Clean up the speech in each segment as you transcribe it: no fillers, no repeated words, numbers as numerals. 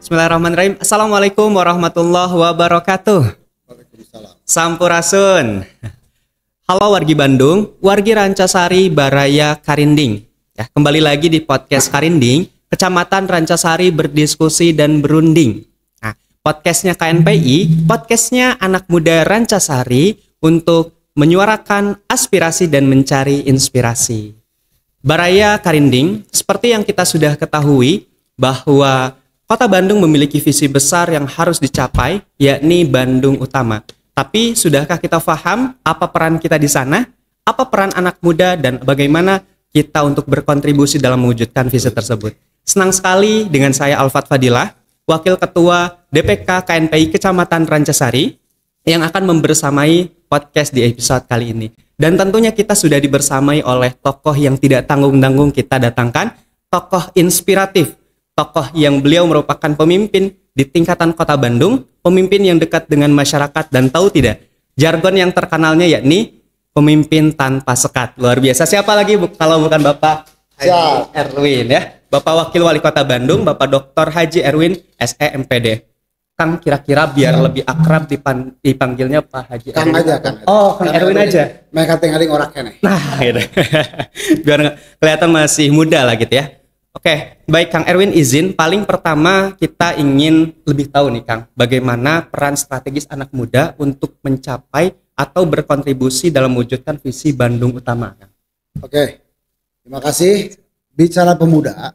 Bismillahirrahmanirrahim. Assalamualaikum warahmatullahi wabarakatuh. Waalaikumsalam. Sampurasun. Halo wargi Bandung, wargi Rancasari Baraya Karinding. Ya, kembali lagi di podcast Karinding, Kecamatan Rancasari berdiskusi dan berunding. Nah, podcastnya KNPI, podcastnya anak muda Rancasari untuk menyuarakan aspirasi dan mencari inspirasi. Baraya Karinding, seperti yang kita sudah ketahui bahwa Kota Bandung memiliki visi besar yang harus dicapai, yakni Bandung Utama. Tapi sudahkah kita paham apa peran kita di sana? Apa peran anak muda dan bagaimana kita untuk berkontribusi dalam mewujudkan visi tersebut? Senang sekali dengan saya Alfat Fadilah, Wakil Ketua DPK KNPI Kecamatan Rancasari, yang akan membersamai podcast di episode kali ini. Dan tentunya kita sudah dibersamai oleh tokoh yang tidak tanggung-tanggung kita datangkan, tokoh inspiratif, tokoh yang beliau merupakan pemimpin di tingkatan Kota Bandung, pemimpin yang dekat dengan masyarakat dan tahu tidak, jargon yang terkenalnya yakni pemimpin tanpa sekat. Luar biasa. Siapa lagi kalau bukan Bapak Haji Erwin ya, Bapak Wakil Wali Kota Bandung, Bapak Dr. Haji Erwin SE MPD. Kang, kira-kira biar lebih akrab dipanggilnya Pak Haji Kang Erwin. aja, Kang. Oh, Kang Erwin aja. Mereka tinggalin orang kene. Nah, gitu. Biar kelihatan masih muda lah gitu ya. Oke, baik Kang Erwin izin, paling pertama kita ingin lebih tahu nih Kang, bagaimana peran strategis anak muda untuk mencapai atau berkontribusi dalam mewujudkan visi Bandung Utama, Kang. Oke, terima kasih. Bicara pemuda,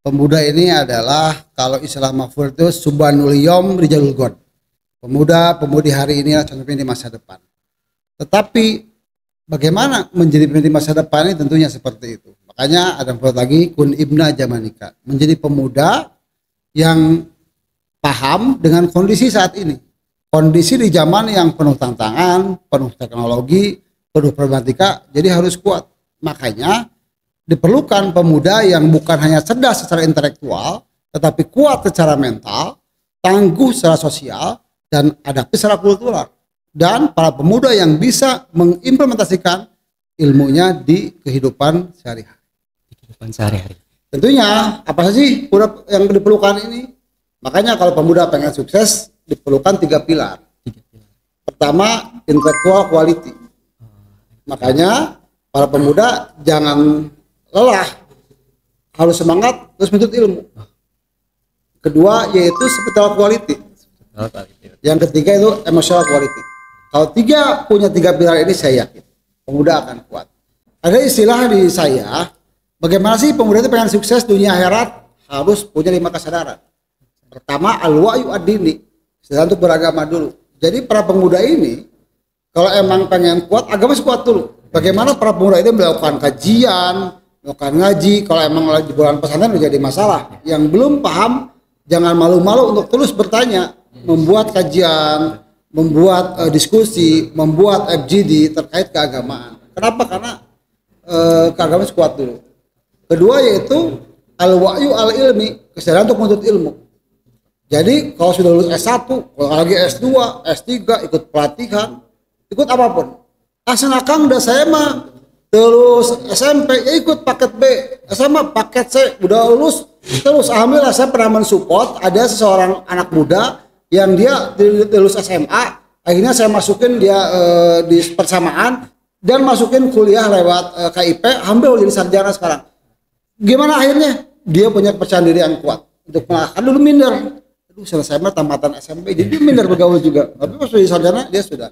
pemuda ini adalah kalau istilah Mahfud itu Subhanul Yom Rijalul God. Pemuda-pemudi hari ini adalah contohnya di masa depan. Tetapi bagaimana menjadi pemimpin masa depan ini tentunya seperti itu. Makanya ada yang lagi kun ibna jamanika, menjadi pemuda yang paham dengan kondisi saat ini. Kondisi di zaman yang penuh tantangan, penuh teknologi, penuh problematika, jadi harus kuat. Makanya diperlukan pemuda yang bukan hanya cerdas secara intelektual, tetapi kuat secara mental, tangguh secara sosial, dan adaptif secara kultural. Dan para pemuda yang bisa mengimplementasikan ilmunya di kehidupan sehari-hari. Sehari-hari. Tentunya apa sih yang diperlukan ini? Makanya kalau pemuda pengen sukses diperlukan 3 pilar. Pertama, intellectual quality. Makanya para pemuda jangan lelah, harus semangat terus menuntut ilmu. Kedua yaitu spiritual quality. Yang ketiga itu emotional quality. Kalau punya 3 pilar ini, saya yakin pemuda akan kuat. Ada istilah di saya, bagaimana sih pemuda itu pengen sukses dunia akhirat? Harus punya 5 kesadaran. Pertama, al-wa'yu ad-dini, kesadaran untuk beragama dulu. Jadi para pemuda ini kalau emang pengen kuat, agama harus kuat dulu. Bagaimana para pemuda ini melakukan kajian, melakukan ngaji. Kalau emang lagi bulan pesantren menjadi masalah. Yang belum paham, jangan malu-malu untuk terus bertanya, membuat kajian, membuat diskusi, membuat FGD terkait keagamaan. Kenapa? Karena keagamaan harus kuat dulu. Kedua yaitu al-wa'yu al-ilmi, kesadaran untuk menuntut ilmu. Jadi kalau sudah lulus S1, kalau lagi S2, S3, ikut pelatihan, ikut apapun. Kang udah saya mah terus SMP ya ikut paket B, SMA paket C, udah lulus terus. Alhamdulillah saya pernah mensupport ada seseorang anak muda yang dia lulus SMA, akhirnya saya masukin dia di persamaan dan masukin kuliah lewat KIP, hampir jadi sarjana sekarang. Gimana akhirnya? Dia punya kepercayaan diri yang kuat untuk mengalahkan dulu minder. Aduh, selesai mah tamatan SMP, jadi dia minder bergaul juga. Tapi pas jadi sarjana dia sudah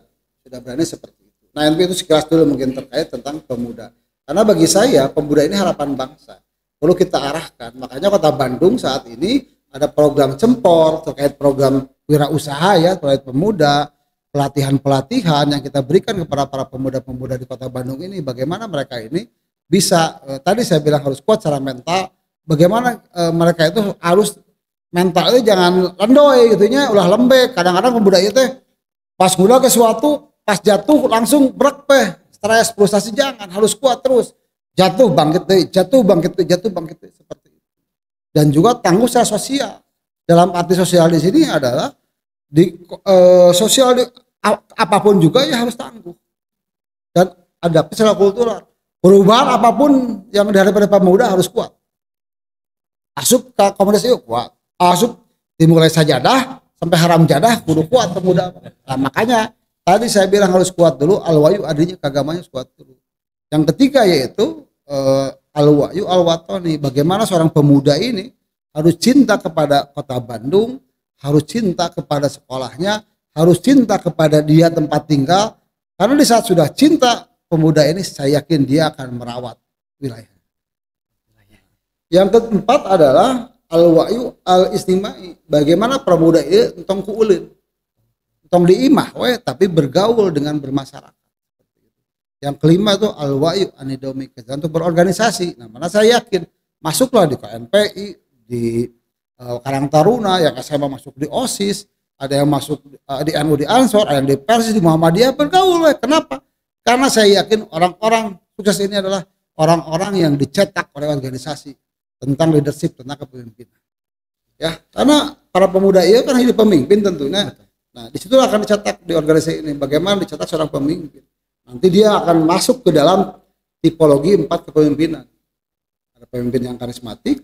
berani seperti itu. Nah, itu sekilas dulu mungkin terkait tentang pemuda. Karena bagi saya pemuda ini harapan bangsa. Perlu kita arahkan. Makanya Kota Bandung saat ini ada program Cempor terkait program wirausaha ya terkait pemuda, pelatihan-pelatihan yang kita berikan kepada para pemuda-pemuda di Kota Bandung ini, bagaimana mereka ini bisa tadi saya bilang harus kuat secara mental, bagaimana mereka itu harus mentalnya jangan lendoy gitunya, ulah lembek. Kadang-kadang pemuda itu pas muda ke suatu, pas jatuh langsung brek stres, frustasi, jangan, harus kuat terus. Jatuh bangkit deh, jatuh bangkit deh, seperti itu. Dan juga tangguh secara sosial. Dalam arti sosial di sini adalah di sosial apapun juga ya harus tangguh. Dan ada secara kultural. Perubahan apapun yang dihadapi oleh pemuda harus kuat. Masuk ke komunitas itu kuat. Asup dimulai sajadah sampai haram jadah kudu kuat pemuda. Nah, makanya tadi saya bilang harus kuat dulu, al-wayu adanya keagamanya harus kuat dulu. Yang ketiga yaitu al-wayu al-watani, bagaimana seorang pemuda ini harus cinta kepada kota Bandung, harus cinta kepada sekolahnya, harus cinta kepada dia tempat tinggal, karena di saat sudah cinta pemuda ini saya yakin dia akan merawat wilayah. Yang keempat adalah al-wa'yu al-istimai, bagaimana pemuda ini entong kuulin, entong diimah tapi bergaul dengan bermasyarakat. Yang kelima itu al-wa'yu anidomi, untuk berorganisasi. Nah, mana saya yakin masuklah di KNPI, di Karang Taruna, yang SMA masuk di OSIS, ada yang masuk di NU di Ansor, ada yang di Persis, di Muhammadiyah, bergaul. Kenapa? Karena saya yakin orang-orang sukses ini adalah orang-orang yang dicetak oleh organisasi tentang leadership, tentang kepemimpinan. Ya, karena para pemuda itu kan hidup pemimpin tentunya. Nah, di situ akan dicetak di organisasi ini bagaimana dicetak seorang pemimpin. Nanti dia akan masuk ke dalam tipologi 4 kepemimpinan. Ada pemimpin yang karismatik,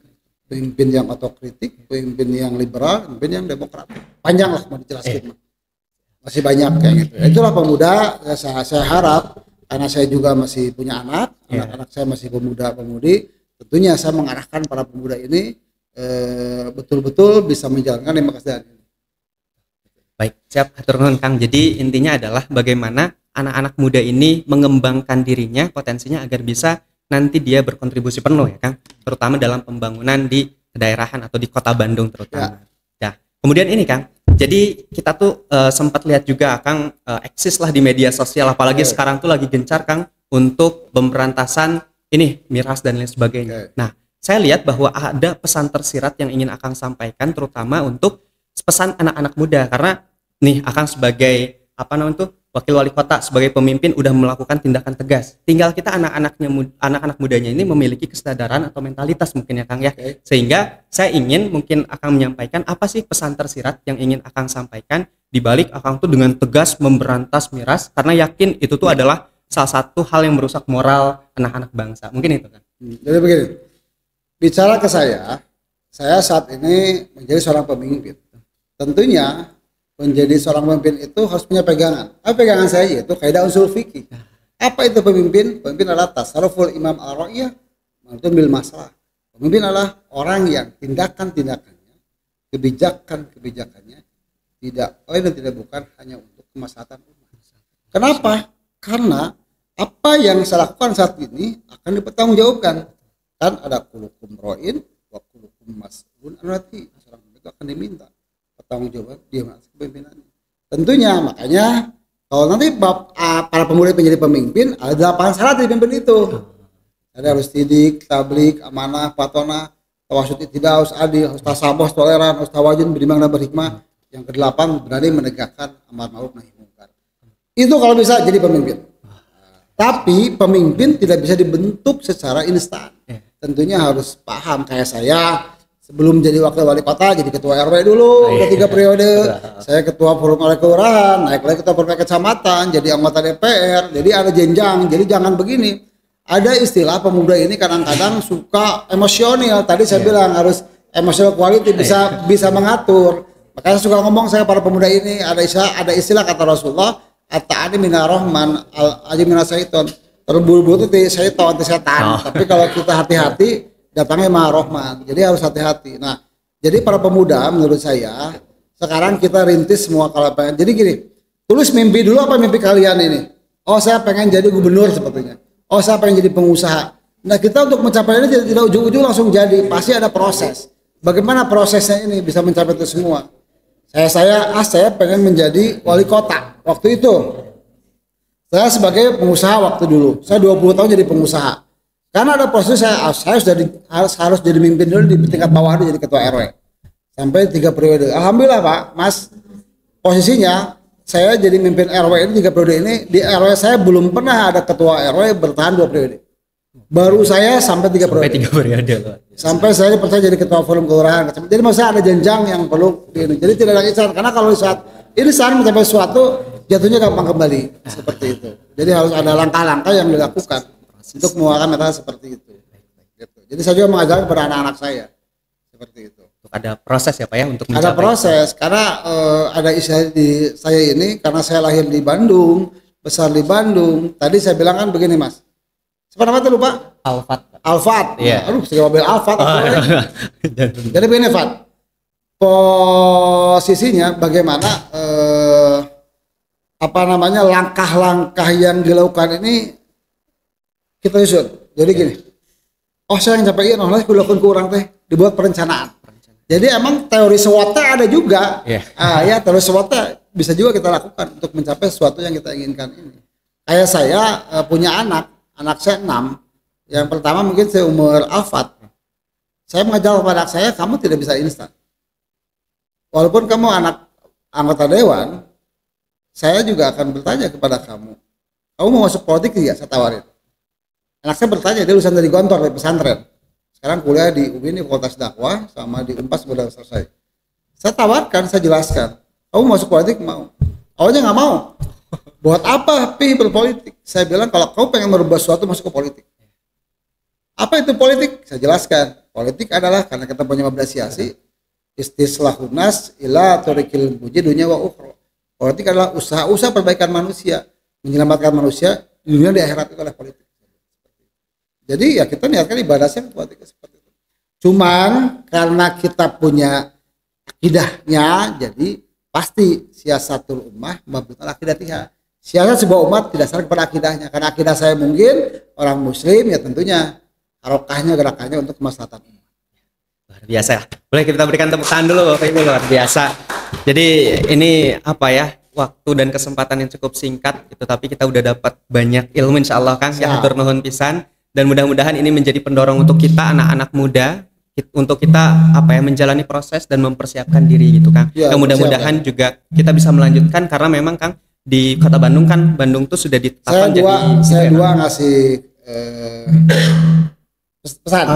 pemimpin yang otokritik, pemimpin yang liberal, pemimpin yang demokrat. Panjang lah mau dijelaskan. Masih banyak kayak gitu. Itulah pemuda, saya harap, karena saya juga masih punya anak-anak saya masih pemuda-pemudi, tentunya saya mengarahkan para pemuda ini betul-betul bisa menjalankan lima kesadaran ini. Baik, siap hatur nuhun Kang. Jadi intinya adalah bagaimana anak-anak muda ini mengembangkan dirinya, potensinya agar bisa nanti dia berkontribusi penuh ya Kang, terutama dalam pembangunan di kedaerahan atau di kota Bandung terutama. Ya. Kemudian ini Kang, jadi kita tuh sempat lihat juga Kang eksis lah di media sosial, apalagi sekarang tuh lagi gencar Kang untuk pemberantasan ini miras dan lain sebagainya. Nah, saya lihat bahwa ada pesan tersirat yang ingin Akang sampaikan terutama untuk pesan anak-anak muda, karena nih Akang sebagai wakil wali kota, sebagai pemimpin udah melakukan tindakan tegas. Tinggal kita anak-anak mudanya ini memiliki kesadaran atau mentalitas mungkin ya Kang ya. Sehingga saya ingin mungkin Akang menyampaikan apa sih pesan tersirat yang ingin Akang sampaikan di balik Akang tuh dengan tegas memberantas miras, karena yakin itu tuh adalah salah satu hal yang merusak moral anak-anak bangsa. Mungkin itu kan. Jadi begini, bicara ke saya saat ini menjadi seorang pemimpin. Tentunya menjadi seorang pemimpin itu harus punya pegangan. Apa pegangan saya? Yaitu kaidah usul fikih. Apa itu pemimpin? Pemimpin adalah tasarruful imam ar-ra'iyah manutun bil masalah. Pemimpin adalah orang yang tindakan-tindakannya, kebijakan-kebijakannya tidak lain dan tidak bukan hanya untuk kemaslahatan umat. Kenapa? Karena apa yang saya lakukan saat ini akan dipertanggungjawabkan. Kan ada kulukum ro'in wa kulukum mas'ulun an ra'iyati. Seorang itu akan diminta pertanggungjawaban dia masuk kepemimpinannya. Tentunya makanya kalau nanti para pemuda menjadi pemimpin, ada 8 syarat di pemimpin itu. Ada harus sidik, tablik, amanah, patona, tawasud ittiba, adil, harus tasabah, toleran, harus tawajun, beriman dan berhikmah. Yang ke-8 berani menegakkan amar ma'ruf nahi munkar. Itu kalau bisa jadi pemimpin. Tapi pemimpin tidak bisa dibentuk secara instan. Tentunya harus paham, kayak saya sebelum jadi wakil wali kota jadi ketua RW dulu, udah 3 periode. Saya ketua forum RW kelurahan, naik lagi ketua forum kecamatan, jadi anggota DPR. Jadi ada jenjang. Jadi jangan begini. Ada istilah pemuda ini kadang-kadang suka emosional. Tadi saya bilang harus emotional quality, bisa mengatur. Makanya saya suka ngomong, saya para pemuda ini ada istilah kata Rasulullah, at-ta'ani minar rahman al-ajim minas syaiton. Terburu-buru itu syaitan, setan. Tapi kalau kita hati-hati datangnya maha rahman. Jadi harus hati-hati. Nah, jadi para pemuda menurut saya sekarang kita rintis semua kalau pengen. Jadi gini, tulis mimpi dulu apa mimpi kalian ini. Oh, saya pengen jadi gubernur sepertinya. Oh, saya pengen jadi pengusaha. Nah, kita untuk mencapai ini tidak ujung-ujung langsung jadi. Pasti ada proses. Bagaimana prosesnya ini bisa mencapai itu semua? Saya pengen menjadi wali kota waktu itu. Saya sebagai pengusaha waktu dulu. Saya 20 tahun jadi pengusaha. Karena ada proses saya harus jadi pemimpin dulu di tingkat bawah dulu, jadi ketua RW. Sampai 3 periode. Alhamdulillah Pak, Mas. Posisinya saya jadi pemimpin RW ini 3 periode ini, di RW saya belum pernah ada ketua RW bertahan 2 periode. Baru saya sampai 3 periode. Sampai saya dipercaya jadi ketua forum kelurahan. Jadi maksud saya ada jenjang yang perlu jadi tidak ada instan. Karena kalau saat instan mencapai sesuatu jatuhnya gampang kembali seperti itu. Jadi harus ada langkah-langkah yang dilakukan untuk mengeluarkan metode seperti itu. Gitu. Jadi saya juga mengajarkan kepada anak-anak saya seperti itu. untuk ada proses ya Pak ya untuk Ada mencapai proses karena ada istilah di saya ini karena saya lahir di Bandung, besar di Bandung. Tadi saya bilang kan begini Mas. Siapa namanya lupa? Alfat. Alfat. Iya. Aduh, saya mobil Alfat. Dan- Jadi begini Fat. Posisinya bagaimana langkah-langkah yang dilakukan ini kita susun. Jadi gini. Oh saya yang capek nah aku lakukan kurang teh dibuat perencanaan. Jadi emang teori SWOT ada juga. Yeah. Teori SWOT bisa juga kita lakukan untuk mencapai sesuatu yang kita inginkan ini. Kayak saya punya anak saya 6. Yang pertama mungkin saya umur Alfat. Saya mengajar kepada anak saya, kamu tidak bisa instan. Walaupun kamu anak anggota dewan, saya juga akan bertanya kepada kamu. Kamu mau masuk politik tidak? Saya tawarin. Anak saya bertanya, dia lulusan dari Gontor, dari pesantren. Sekarang kuliah di UIN, Fakultas Dakwah, sama di Unpas sudah selesai. Saya tawarkan, saya jelaskan. Kamu masuk politik mau? Awalnya nggak mau. Buat apa pi berpolitik? Saya bilang kalau kau pengen merubah sesuatu masuk ke politik. Apa itu politik? Saya jelaskan. Politik adalah karena kita punya 15 siasi. Istislahun nas ila tariqil muji dunya wa ukhra. Politik adalah usaha perbaikan manusia, menyelamatkan manusia di dunia di akhirat itu adalah politik. Jadi ya kita niatkan ibadahnya politik seperti itu. Cuman karena kita punya akidahnya, jadi pasti siasatul ummah mabniun ala akidatiha. Siasat sebuah umat tidak sadar kepada akidahnya. Karena akidah saya mungkin orang muslim ya tentunya harokahnya gerakannya untuk kemaslahatan umat. Luar biasa ya. Boleh kita berikan tepuk tangan dulu Bapak Ibu, luar biasa. Jadi ini apa ya, waktu dan kesempatan yang cukup singkat itu, tapi kita udah dapat banyak ilmu insyaallah Kang. Ya hatur nuhun pisan, dan mudah-mudahan ini menjadi pendorong untuk kita anak-anak muda untuk kita apa ya menjalani proses dan mempersiapkan diri gitu Kang. Ya, mudah-mudahan juga kita bisa melanjutkan karena memang Kang di Kota Bandung kan Bandung tuh sudah ditetapkan saya dua ngasih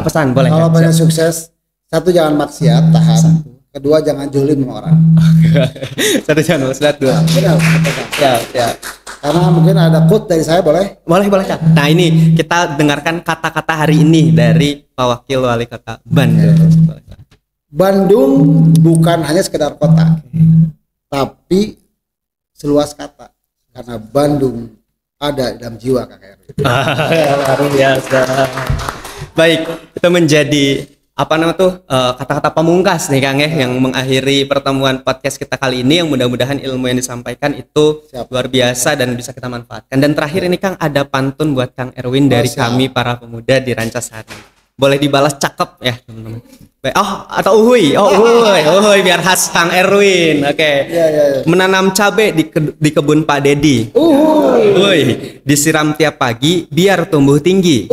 pesan boleh. Kalau pengen sukses, satu jangan maksiat, tahan. Kedua jangan jolim sama orang. Satu jangan maksiat, dua. Benar. Ya. Karena mungkin ada quote dari saya, boleh? Boleh Kang. Nah ini kita dengarkan kata-kata hari ini dari Pak Wakil Wali Kota Bandung. Bandung bukan hanya sekedar kota, tapi seluas kata. Karena Bandung ada dalam jiwa KKR. Luar biasa. Baik, itu menjadi kata-kata pamungkas nih Kang ya, yang mengakhiri pertemuan podcast kita kali ini, yang mudah-mudahan ilmu yang disampaikan itu luar biasa dan bisa kita manfaatkan. Dan terakhir ini Kang ada pantun buat Kang Erwin dari kami para pemuda di Rancasari. Boleh dibalas cakep ya teman-teman. Atau uhuy biar khas Kang Erwin. Oke. Ya. Menanam cabai di kebun Pak Dedi. Uhuy, disiram tiap pagi biar tumbuh tinggi.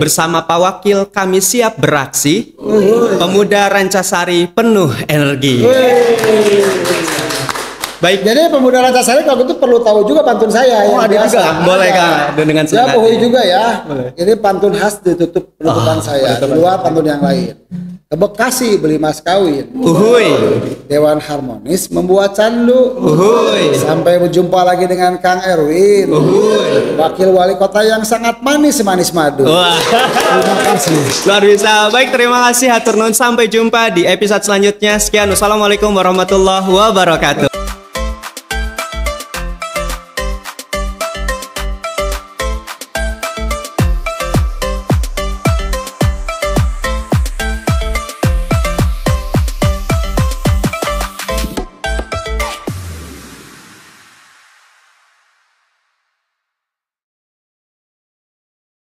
Bersama Pak Wakil kami siap beraksi. Pemuda Rancasari penuh energi. Baik. Jadi pemuda Rancasari kalau gitu perlu tahu juga pantun saya. Ada juga. Boleh Kang. Dengan senang hati. Boleh juga ya. Boleh. Ini pantun khas ditutup penutupan saya. Di luar pantun yang lain. Ke Bekasi beli mas kawin. Uhuy. Dewan Harmonis membuat candu. Uhuy. Sampai berjumpa lagi dengan Kang Erwin. Uhuy. Wakil wali kota yang sangat manis madu. Wah. Terima kasih. Luar biasa. Baik, terima kasih hatur nuhun. Sampai jumpa di episode selanjutnya. Sekian. Wassalamualaikum warahmatullahi wabarakatuh.